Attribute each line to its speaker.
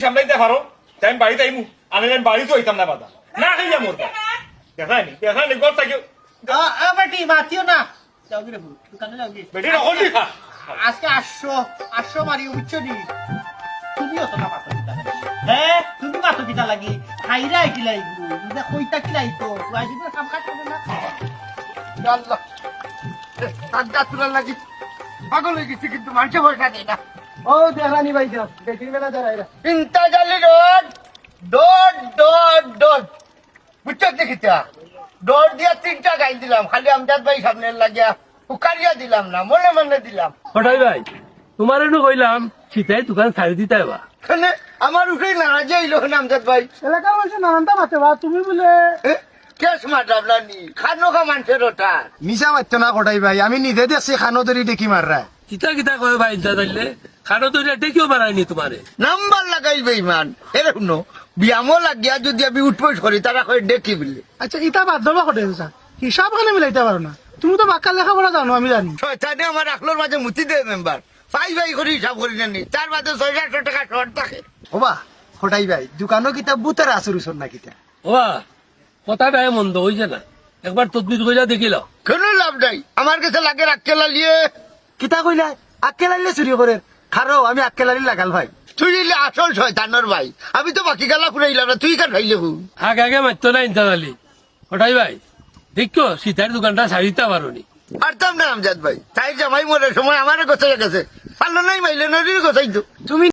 Speaker 1: সামলাইতে পারো তাই আমি বাড়িতে আইমু আমি বাড়িতে হইতাম না বাধা না খাইয়া মরবা দেখায়নি ঘর থাকে
Speaker 2: বেটি মাতিও না যাও গিয়ে দোকানে যাও গিয়ে
Speaker 1: বেটি রকলি খা
Speaker 2: আজকে 800 মারি উচ্চ দি তুমিও তো না পাতো দিতা হ্যাঁ তুমি পাতো দিতা লাগি খাইরা কিলাই গুলো কইতা কিলাই তো আইজি না কাম কাজ করবে না আল্লাহ সাদা তুলার লাগি পাগল হয়ে গেছি কিন্তু মানুষে পয়সা দেয় না ও দেখানি ভাই যাও বেটির বেলা দাঁড়াইরা চিন্তা জালি রোড ডট বুঝছো দেখিতা ডট দিয়া 3টা গাইল দিলাম খালি আমজাদ ভাই সামনে লাগিয়া উকারিয়া দিলাম না মনে মনে দিলাম
Speaker 3: হঠাই ভাই তোমার এনু কইলাম সীতাই দোকান ছাড়ি দিতে বা
Speaker 2: আমার উঠেই নারাজি আইলো আমজাদ ভাই এলাকার বলছে নানানটা মাতে বা তুমি বলে কেস মাতাবলা নি খানো খা মানুষের ওটা
Speaker 4: মিশা মারতো না কটাই ভাই আমি নিজে দেখছি খানো ধরি দেখি মাররা
Speaker 3: কিতা কিতা কয় ভাই দাদাইলে খানো তো ডেকেও বানায়নি তোমারে
Speaker 2: নাম্বার লাগাইবে ইমান এরে শুনো বিয়ামও লাগিয়া যদি আমি উঠবো সরি তারা কই ডেকি বলে
Speaker 4: আচ্ছা ইটা বাদ দেবা কটাই হিসাব খানে মিলাইতে পারো না তুমি তো বাক্কা লেখাপড়া জানো আমি জানি
Speaker 2: শয়তানে আমার আখলোর মাঝে মুতি দেয় মেম্বার ভাই করে হিসাব করি জানি তার মাঝে 600 টাকা শর্ট থাকে
Speaker 4: ওবা কটাই ভাই দোকানও কিতা বুতের আসর উসর না কিতা
Speaker 3: ওবা কথাটা মন্দ হইছে না একবার তদবির কইরা দেখিল
Speaker 2: কোনো লাভ নাই আমার কাছে লাগে রাখকে লালিয়ে
Speaker 4: কিতা কইলা আক্কে লাইলে চুরি করে খারো আমি আক্কে লাইলে লাগাল ভাই
Speaker 2: তুই দিলে আসল শয়তানোর ভাই আমি তো বাকি গালা ফুরাইলাম না তুই কার ভাইলে হু
Speaker 3: আগে আগে মারতো না ইন্টারালি হঠাই ভাই দেখো সীতার দোকানটা ছাড়িতে পারোনি
Speaker 2: পারতাম না আমজাদ ভাই তাই জামাই মরে সময় আমার গোছাই গেছে পারলো নাই মাইলে নদীর গোছাই তো
Speaker 4: তুমি